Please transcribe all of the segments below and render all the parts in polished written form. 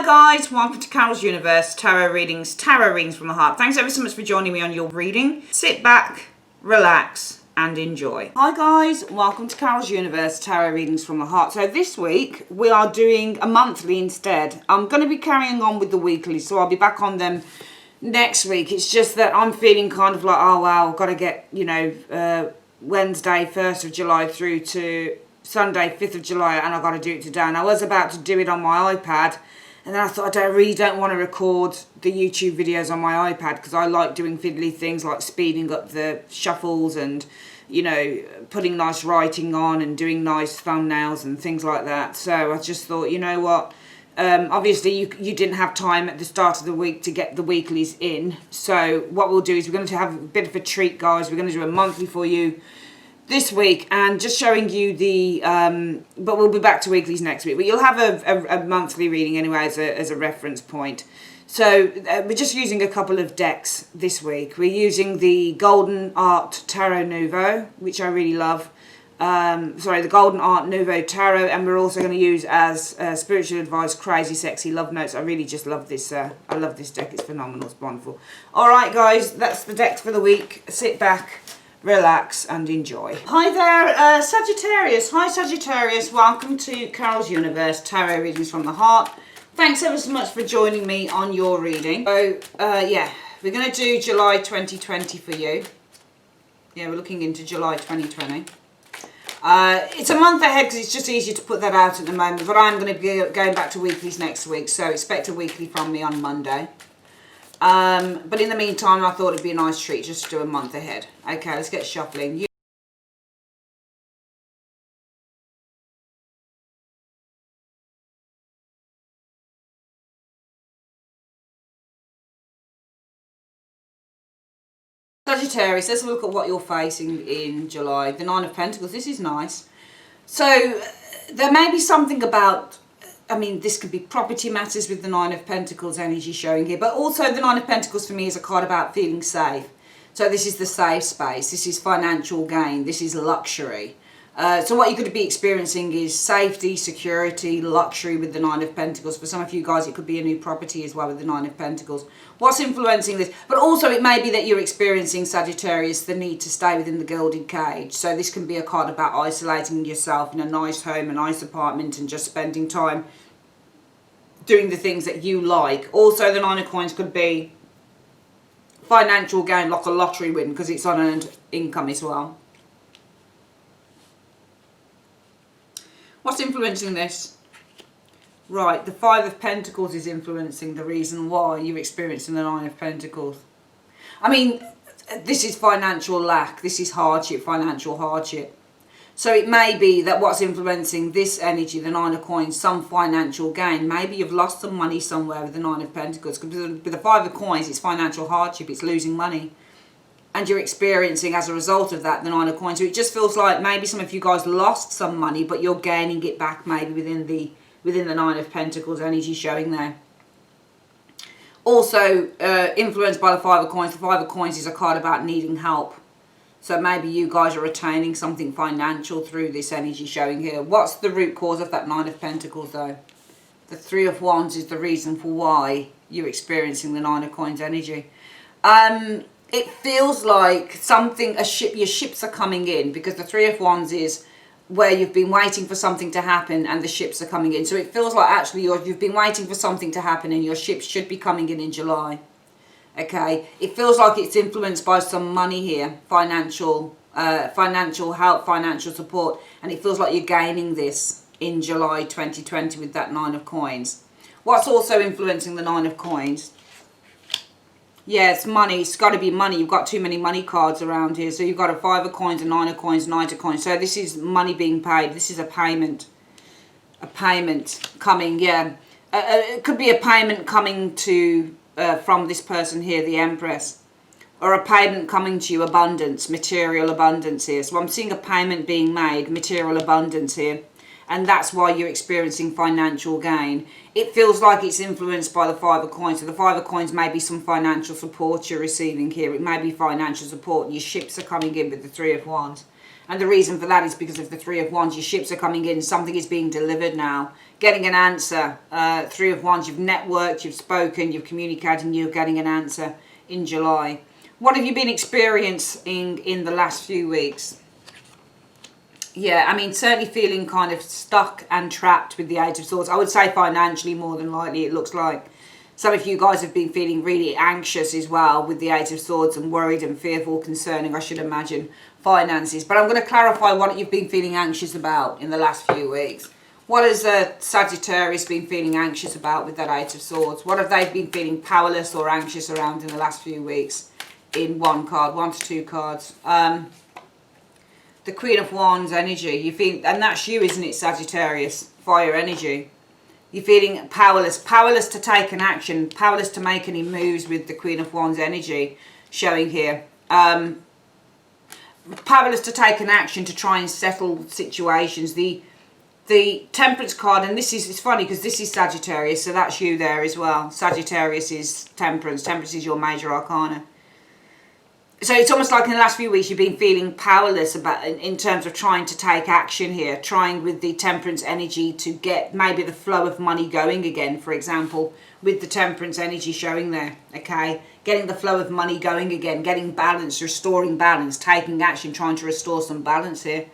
Hi guys, welcome to Carol's Universe, tarot readings from the heart. Thanks ever so much for joining me on your reading. Sit back, relax and enjoy. Hi guys, welcome to Carol's Universe, tarot readings from the heart. So this week we are doing a monthly instead. I'm going to be carrying on with the weekly, so I'll be back on them next week. It's just that I'm feeling kind of like, oh wow, I've got to get, Wednesday 1st of July through to Sunday 5th of July and I've got to do it today. And I was about to do it on my iPad. And then I thought, I really don't want to record the YouTube videos on my iPad because I like doing fiddly things like speeding up the shuffles and, putting nice writing on and doing nice thumbnails and things like that. So I just thought, you know what, obviously you didn't have time at the start of the week to get the weeklies in. So what we'll do is we're going to have a bit of a treat, guys. We're going to do a monthly for you this week and just showing you the but we'll be back to weeklies next week, but you'll have a monthly reading anyway as a reference point. So we're just using a couple of decks this week. We're using the Golden Art Tarot Nouveau, which I really love, the Golden Art Nouveau Tarot, and we're also going to use as Spiritual Advice Crazy Sexy Love Notes. I really just love this. I love this deck. It's phenomenal. It's wonderful. All right guys, that's the decks for the week. Sit back, relax and enjoy. Hi there, Sagittarius. Hi Sagittarius, welcome to Carol's Universe, tarot readings from the heart. Thanks ever so much for joining me on your reading. So we're going to do July 2020 for you. Yeah, we're looking into July 2020. It's a month ahead because it's just easier to put that out at the moment, but I'm going to be going back to weeklies next week, so expect a weekly from me on Monday. But in the meantime, I thought it'd be a nice treat just to do a month ahead. Okay, let's get shuffling. Sagittarius, let's look at what you're facing in July. The Nine of Pentacles, this is nice. So there may be something about, this could be property matters with the Nine of Pentacles energy showing here, but also the Nine of Pentacles for me is a card about feeling safe. So this is the safe space, this is financial gain, this is luxury. So what you could be experiencing is safety, security, luxury with the Nine of Pentacles. For some of you guys, it could be a new property as well with the Nine of Pentacles. What's influencing this? But also it may be that you're experiencing, Sagittarius, the need to stay within the gilded cage. So this can be a card about isolating yourself in a nice home, a nice apartment, and just spending time doing the things that you like. Also, the Nine of Coins could be financial gain, like a lottery win, because it's unearned income as well. What's influencing this? Right, the Five of Pentacles is influencing the reason why you're experiencing the Nine of Pentacles. This is financial lack. This is hardship, financial hardship. So it may be that what's influencing this energy, the Nine of Coins, some financial gain. Maybe you've lost some money somewhere with the Nine of Pentacles. Because with the Five of Coins, it's financial hardship. It's losing money. And you're experiencing, as a result of that, the Nine of Coins. So it just feels like maybe some of you guys lost some money, but you're gaining it back maybe within the Nine of Pentacles energy showing there. Also, influenced by the Five of Coins. The Five of Coins is a card about needing help. So maybe you guys are retaining something financial through this energy showing here. What's the root cause of that Nine of Pentacles though? The Three of Wands is the reason for why you're experiencing the Nine of Coins energy. It feels like your ships are coming in, because the Three of Wands is where you've been waiting for something to happen and the ships are coming in. So it feels like actually you've been waiting for something to happen and your ships should be coming in July. Okay, it feels like it's influenced by some money here, financial help, financial support, and it feels like you're gaining this in July 2020 with that Nine of Coins. What's also influencing the Nine of Coins? Yeah, it's money. It's got to be money. You've got too many money cards around here. So you've got a Five of Coins, a Nine of Coins, Knight of Coins. So this is money being paid. This is a payment. A payment coming, yeah. It could be a payment coming to from this person here, the Empress. Or a payment coming to you, abundance, material abundance here. So I'm seeing a payment being made, material abundance here. And that's why you're experiencing financial gain. It feels like it's influenced by the Five of Coins. So the Five of Coins may be some financial support you're receiving here. It may be financial support. Your ships are coming in with the Three of Wands. And the reason for that is because of the Three of Wands. Your ships are coming in. Something is being delivered now. getting an answer. Three of Wands, you've networked, you've spoken, you've communicated, and you're getting an answer in July. What have you been experiencing in the last few weeks? Yeah, I mean, certainly feeling kind of stuck and trapped with the Eight of Swords. I would say financially more than likely, it looks like. Some of you guys have been feeling really anxious as well with the Eight of Swords and worried and fearful concerning, I should imagine, finances. But I'm going to clarify what you've been feeling anxious about in the last few weeks. What has Sagittarius been feeling anxious about with that Eight of Swords? What have they been feeling powerless or anxious around in the last few weeks? In one to two cards. The Queen of Wands energy. You feel, and that's you, isn't it, Sagittarius? Fire energy. You're feeling powerless. Powerless to take an action. Powerless to make any moves with the Queen of Wands energy showing here. Powerless to take an action to try and settle situations. The Temperance card, and this is, it's funny because this is Sagittarius, so that's you there as well. Sagittarius is Temperance. Temperance is your major arcana. So it's almost like in the last few weeks you've been feeling powerless about in terms of trying to take action here, trying with the Temperance energy to get maybe the flow of money going again, for example, with the Temperance energy showing there, okay? Getting the flow of money going again, getting balance, restoring balance, taking action, trying to restore some balance here.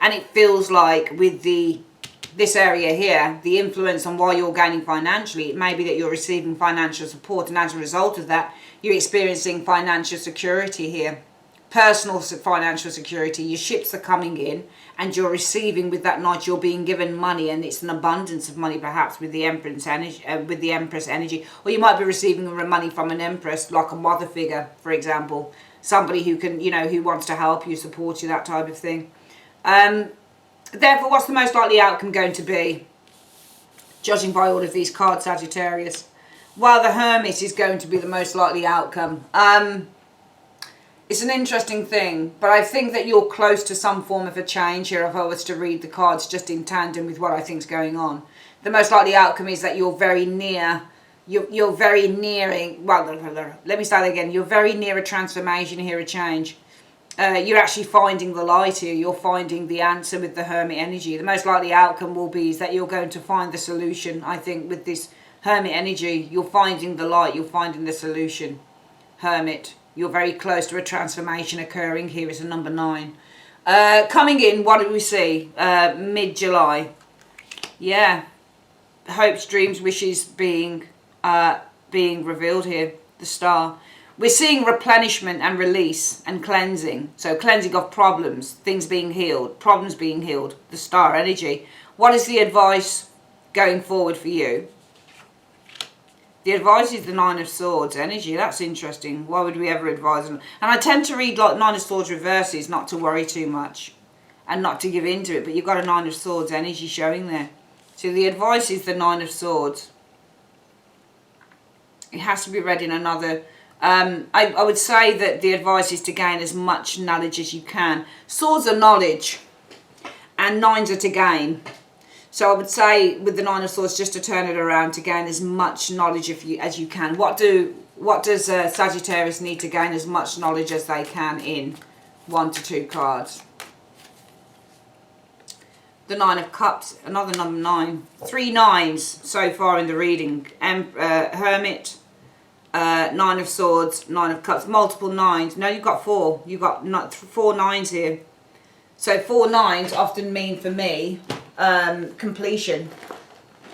And it feels like with this area here, the influence on why you're gaining financially, it may be that you're receiving financial support, and as a result of that, you're experiencing financial security here. Personal financial security. Your ships are coming in and you're receiving with that Knight, you're being given money, and it's an abundance of money perhaps with the Empress energy, or you might be receiving money from an Empress, like a mother figure, for example. Somebody who can, you know, who wants to help you, support you, that type of thing. Therefore, what's the most likely outcome going to be? Judging by all of these cards, Sagittarius. Well, the Hermit is going to be the most likely outcome. It's an interesting thing, but I think that you're close to some form of a change here if I was to read the cards just in tandem with what I think is going on. The most likely outcome is that you're very near, you're very nearing, well, let me start again. You're very near a transformation here, a change. You're actually finding the light here. You're finding the answer with the Hermit energy. The most likely outcome will be is that you're going to find the solution. I think with this Hermit energy, you're finding the light. You're finding the solution. Hermit. You're very close to a transformation occurring. Here is a number 9. Coming in, what do we see? Mid-July. Yeah. Hopes, dreams, wishes being revealed here. The Star. We're seeing replenishment and release and cleansing. So cleansing of problems, things being healed, problems being healed. The Star energy. What is the advice going forward for you? The advice is the Nine of Swords energy. That's interesting. Why would we ever advise them? And I tend to read like Nine of Swords reverses, not to worry too much and not to give in to it. But you've got a Nine of Swords energy showing there. So the advice is the Nine of Swords. It has to be read in another... I would say that the advice is to gain as much knowledge as you can. Swords are knowledge and nines are to gain. So I would say with the Nine of Swords, just to turn it around, to gain as much knowledge as you can. What does Sagittarius need to gain as much knowledge as they can in 1 to 2 cards? The Nine of Cups, another number 9. 3 nines so far in the reading. Hermit, Nine of Swords, Nine of Cups, multiple 9s. No, you've got 4. You've got 4 9s here. So 4 9s often mean for me completion.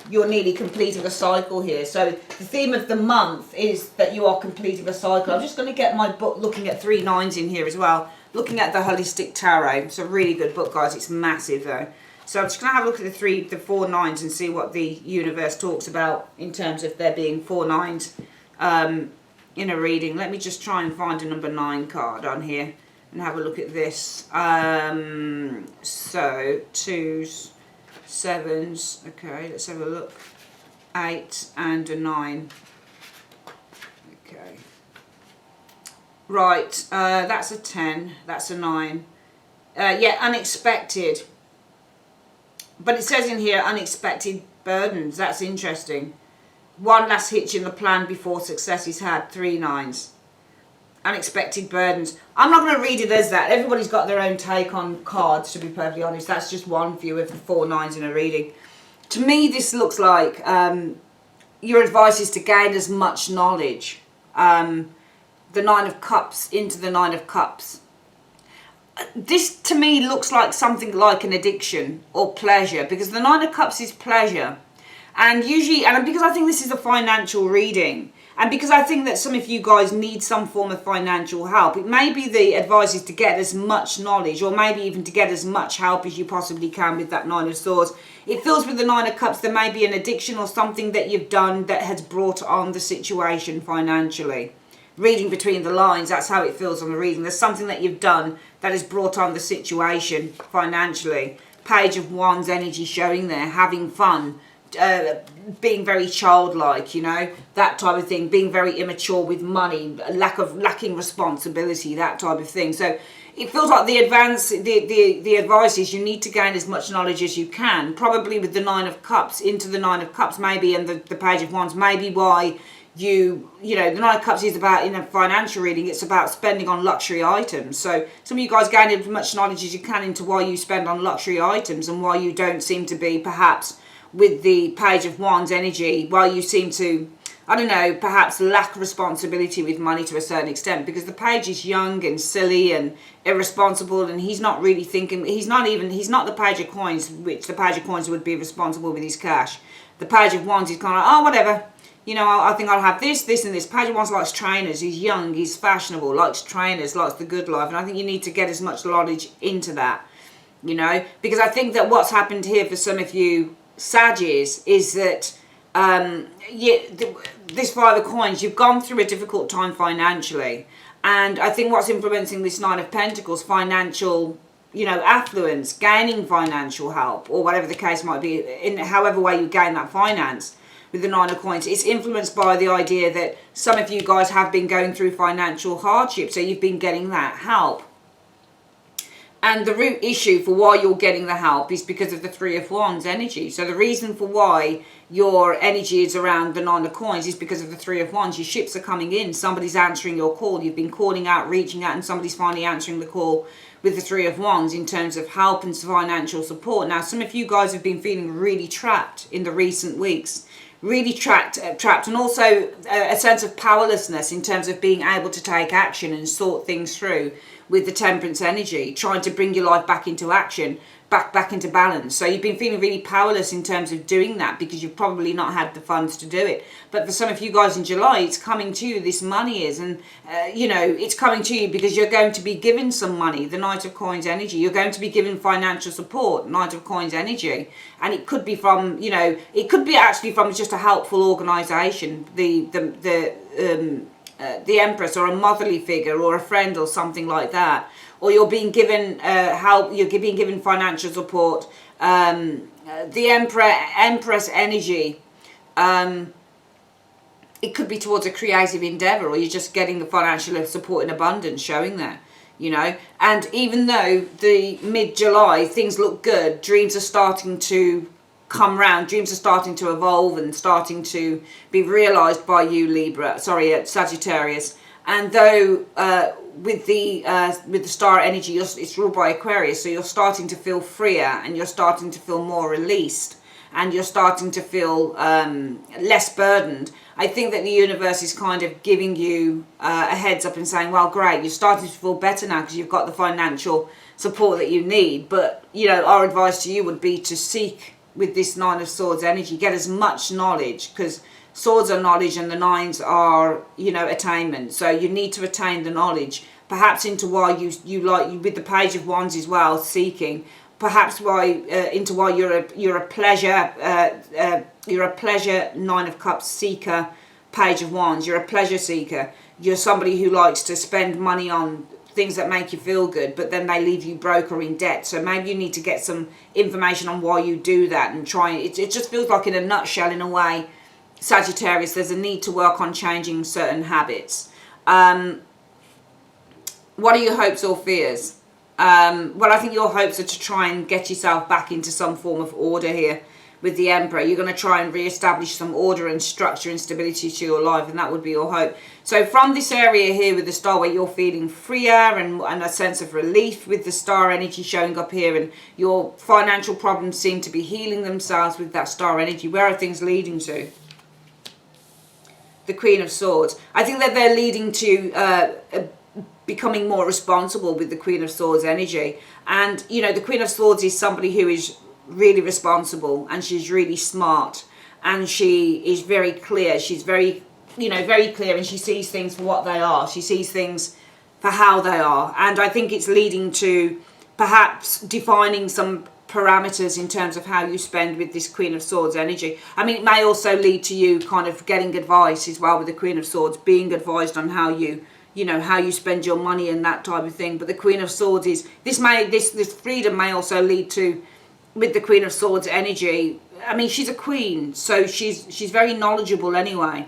You're nearly completing a cycle here. So the theme of the month is that you are completing a cycle. I'm just going to get my book looking at 3 9s in here as well. Looking at the Holistic Tarot. It's a really good book, guys. It's massive though. So I'm just going to have a look at the 4 9s and see what the universe talks about in terms of there being 4 9s in a reading. Let me just try and find a number 9 card on here and have a look at this. So 2s, 7s, okay, let's have a look. 8 and a 9. Okay. Right, that's a 10, that's a 9. Yeah, unexpected. But it says in here, unexpected burdens. That's interesting. One last hitch in the plan before success is had. 3 9s. Unexpected burdens. I'm not going to read it as that. Everybody's got their own take on cards, to be perfectly honest. That's just one view of the 4 9s in a reading. To me, this looks like your advice is to gain as much knowledge. The Nine of Cups into the Nine of Cups. This to me looks like something like an addiction or pleasure, because the Nine of Cups is pleasure. And usually, and because I think this is a financial reading, and because I think that some of you guys need some form of financial help, it may be the advice is to get as much knowledge, or maybe even to get as much help as you possibly can with that Nine of Swords. It feels with the Nine of Cups there may be an addiction or something that you've done that has brought on the situation financially. Reading between the lines, that's how it feels on the reading. There's something that you've done that has brought on the situation financially. Page of Wands energy showing there, having fun, being very childlike, you know, that type of thing, being very immature with money, lacking responsibility, that type of thing. So it feels like the advice is you need to gain as much knowledge as you can, probably with the Nine of Cups into the Nine of Cups maybe, and the Page of Wands, maybe why you know, the Nine of Cups is about, in a financial reading, it's about spending on luxury items. So some of you guys gain as much knowledge as you can into why you spend on luxury items and why you don't seem to be, perhaps with the Page of Wands energy, why you seem to, I don't know, perhaps lack responsibility with money to a certain extent, because the Page is young and silly and irresponsible, and he's not really thinking, he's not the Page of Coins, which the Page of Coins would be responsible with his cash. The Page of Wands is kind of like, oh, whatever. You know, I think I'll have this, this, and this. Page of Wands likes trainers. He's young, he's fashionable, likes trainers, likes the good life. And I think you need to get as much knowledge into that, you know. Because I think that what's happened here for some of you Saggies is that this Five of Coins, you've gone through a difficult time financially. And I think what's influencing this Nine of Pentacles, financial, you know, affluence, gaining financial help, or whatever the case might be, in however way you gain that finance. With the Nine of Coins, it's influenced by the idea that some of you guys have been going through financial hardship, so you've been getting that help. And the root issue for why you're getting the help is because of the Three of Wands energy. So the reason for why your energy is around the Nine of Coins is because of the Three of Wands. Your ships are coming in, somebody's answering your call, you've been calling out, reaching out, and somebody's finally answering the call with the Three of Wands in terms of help and financial support. Now, some of you guys have been feeling really trapped in the recent weeks. Really trapped, and also a sense of powerlessness in terms of being able to take action and sort things through with the Temperance energy, trying to bring your life back into action, back into balance. So you've been feeling really powerless in terms of doing that because you've probably not had the funds to do it. But for some of you guys in July, it's coming to you, this money is, and you know, it's coming to you because you're going to be given some money, the Knight of Coins energy. You're going to be given financial support, Knight of Coins energy. And it could be from, you know, it could be actually from just a helpful organisation, the Empress, or a motherly figure, or a friend, or something like that. Or you're being given help, you're being given financial support. The Empress energy, it could be towards a creative endeavour, or you're just getting the financial support in abundance showing there, you know. And even though the mid-July, things look good, dreams are starting to come round, dreams are starting to evolve and starting to be realised by you, Sagittarius. And though with the star energy, it's ruled by Aquarius, so you're starting to feel freer, and you're starting to feel more released, and you're starting to feel less burdened. I think that the universe is kind of giving you a heads up and saying, well, great, you're starting to feel better now because you've got the financial support that you need. But, you know, our advice to you would be to seek, with this Nine of Swords energy, get as much knowledge, because swords are knowledge and the nines are, you know, attainment. So you need to attain the knowledge, perhaps into why you like, with the Page of Wands as well, seeking, perhaps why into why you're a pleasure Nine of Cups seeker, Page of Wands. You're a pleasure seeker. You're somebody who likes to spend money on things that make you feel good, but then they leave you broke or in debt. So maybe you need to get some information on why you do that and try it. It just feels like, in a nutshell, in a way, Sagittarius, there's a need to work on changing certain habits. What are your hopes or fears? Well, I think your hopes are to try and get yourself back into some form of order here with the Emperor. You're going to try and re-establish some order and structure and stability to your life, and that would be your hope. So from this area here with the star, where you're feeling freer and a sense of relief with the star energy showing up here, and your financial problems seem to be healing themselves with that star energy, where are things leading to? The Queen of Swords. I think that they're leading to becoming more responsible with the Queen of Swords energy. And, you know, the Queen of Swords is somebody who is really responsible, and she's really smart, and she is very clear. She's very, you know, very clear, and she sees things for what they are. She sees things for how they are. And I think it's leading to perhaps defining some parameters in terms of how you spend with this Queen of Swords energy. I mean, it may also lead to you kind of getting advice as well with the Queen of Swords, being advised on how you know, how you spend your money and that type of thing. But the Queen of Swords is, this freedom may also lead to, with the Queen of Swords energy, I mean, she's a queen, so she's very knowledgeable anyway.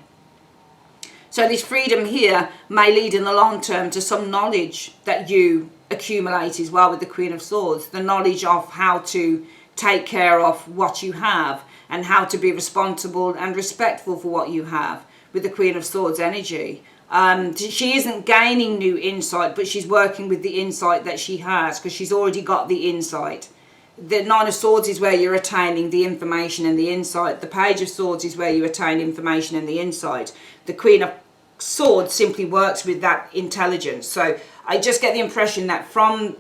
So this freedom here may lead in the long term to some knowledge that you accumulate as well with the Queen of Swords. The knowledge of how to take care of what you have, and how to be responsible and respectful for what you have with the Queen of Swords energy. She isn't gaining new insight, but she's working with the insight that she has, because she's already got the insight. The Nine of Swords is where you're attaining the information and the insight. The Page of Swords is where you attain information and the insight. The Queen of Swords simply works with that intelligence. So I just get the impression that from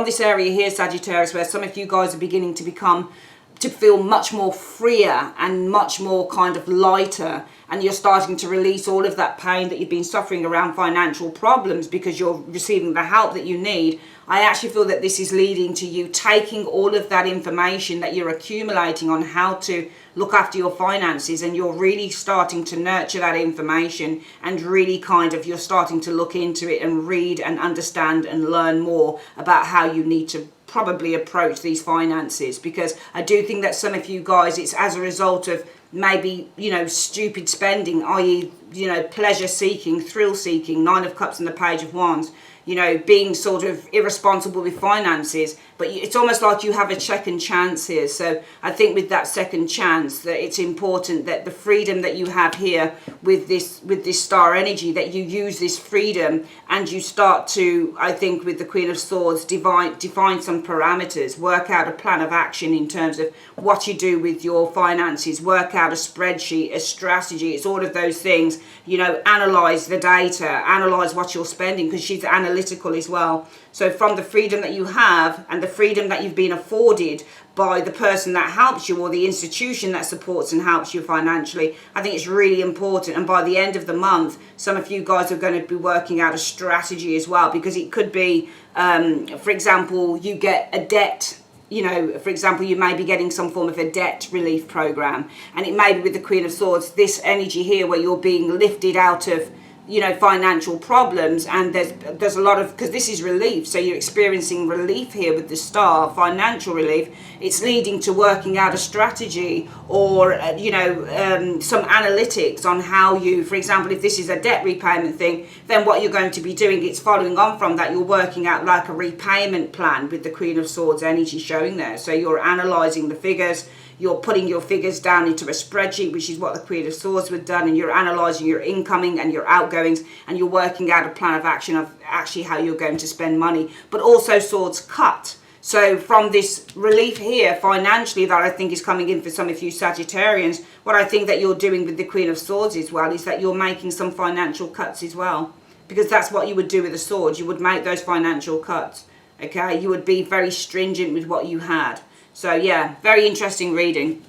this area here, Sagittarius, where some of you guys are beginning to feel much more freer and much more kind of lighter, and you're starting to release all of that pain that you've been suffering around financial problems because you're receiving the help that you need. I actually feel that this is leading to you taking all of that information that you're accumulating on how to look after your finances, and you're really starting to nurture that information, and really kind of you're starting to look into it and read and understand and learn more about how you need to probably approach these finances. Because I do think that some of you guys, it's as a result of maybe, you know, stupid spending, i.e., you know, pleasure seeking, thrill seeking, Nine of Cups and the Page of Wands, you know, being sort of irresponsible with finances. But it's almost like you have a second chance here. So I think with that second chance, that it's important that the freedom that you have here with this star energy, that you use this freedom and you start to, I think with the Queen of Swords, define some parameters, work out a plan of action in terms of what you do with your finances, work out a spreadsheet, a strategy. It's all of those things, you know, analyze the data, analyze what you're spending, because she's analytical as well. So from the freedom that you have and the freedom that you've been afforded by the person that helps you, or the institution that supports and helps you financially, I think it's really important. And by the end of the month, some of you guys are going to be working out a strategy as well, because it could be, for example, you get a debt. You know, for example, you may be getting some form of a debt relief program, and it may be with the Queen of Swords, this energy here where you're being lifted out of, you know, financial problems. And there's a lot of, because this is relief, so you're experiencing relief here with the star, financial relief. It's leading to working out a strategy, or you know, some analytics on how you, for example, if this is a debt repayment thing, then what you're going to be doing, it's following on from that, you're working out like a repayment plan with the Queen of Swords energy showing there. So you're analyzing the figures, you're putting your figures down into a spreadsheet, which is what the Queen of Swords would have done, and you're analysing your incoming and your outgoings, and you're working out a plan of action of actually how you're going to spend money. But also swords cut. So from this relief here financially that I think is coming in for some of you Sagittarians, what I think that you're doing with the Queen of Swords as well is that you're making some financial cuts as well. Because that's what you would do with the swords. You would make those financial cuts. Okay, you would be very stringent with what you had. So yeah, very interesting reading.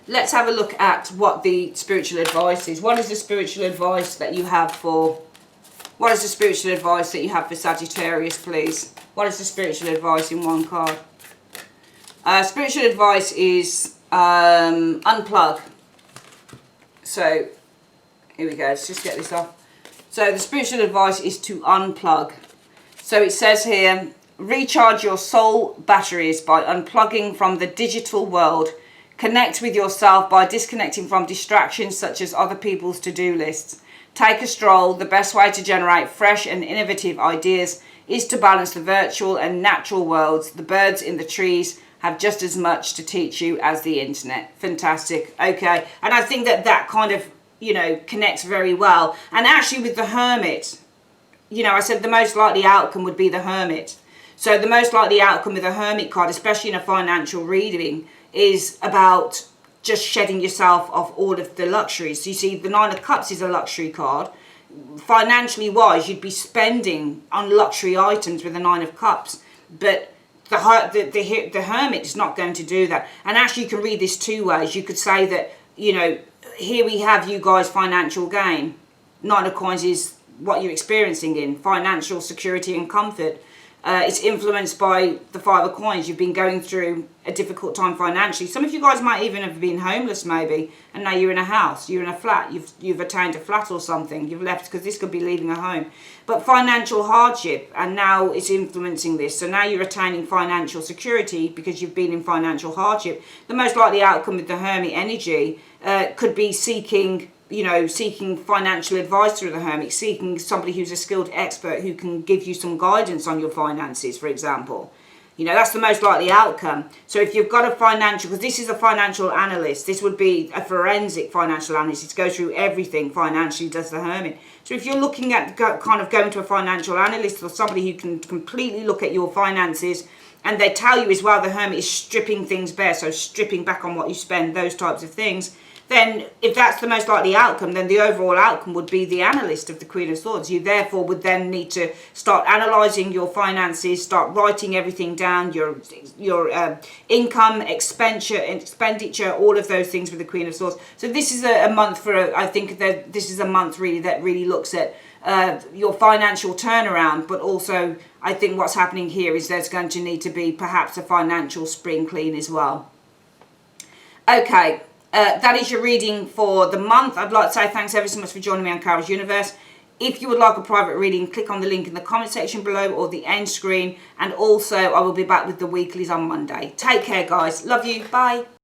Let's have a look at what the spiritual advice is. What is the spiritual advice that you have for... What is the spiritual advice that you have for Sagittarius, please? What is the spiritual advice in one card? Spiritual advice is unplug. So, here we go. Let's just get this off. So the spiritual advice is to unplug. So it says here, recharge your soul batteries by unplugging from the digital world. Connect with yourself by disconnecting from distractions such as other people's to-do lists. Take a stroll. The best way to generate fresh and innovative ideas is to balance the virtual and natural worlds. The birds in the trees have just as much to teach you as the internet. Fantastic. Okay. And I think that kind of, connects very well. And actually with the Hermit, I said the most likely outcome would be the Hermit. So the most likely outcome with a Hermit card, especially in a financial reading, is about just shedding yourself of all of the luxuries. So you see, the Nine of Cups is a luxury card. Financially wise, you'd be spending on luxury items with the Nine of Cups. But the Hermit is not going to do that. And actually you can read this two ways. You could say that, here we have you guys financial gain. Nine of Coins is what you're experiencing in financial security and comfort. It's influenced by the Five of Coins. You've been going through a difficult time financially. Some of you guys might even have been homeless maybe, and now you're in a house, you're in a flat, you've attained a flat or something, you've left, because this could be leaving a home. But financial hardship, and now it's influencing this. So now you're attaining financial security because you've been in financial hardship. The most likely outcome with the Hermit energy could be seeking financial advice through the Hermit, seeking somebody who's a skilled expert who can give you some guidance on your finances, for example. That's the most likely outcome. So if you've got a financial, because this is a financial analyst, this would be a forensic financial analyst. It goes through everything financially, does the Hermit. So if you're looking at kind of going to a financial analyst or somebody who can completely look at your finances, and they tell you as well the Hermit is stripping things bare, so stripping back on what you spend, those types of things, then if that's the most likely outcome, then the overall outcome would be the analyst of the Queen of Swords. You therefore would then need to start analysing your finances, start writing everything down, your income, expenditure, all of those things with the Queen of Swords. So this is a month I think that this is a month really that really looks at your financial turnaround, but also I think what's happening here is there's going to need to be perhaps a financial spring clean as well. Okay. That is your reading for the month. I'd like to say thanks ever so much for joining me on Carol's Universe. If you would like a private reading, click on the link in the comment section below or the end screen. And also, I will be back with the weeklies on Monday. Take care, guys. Love you. Bye.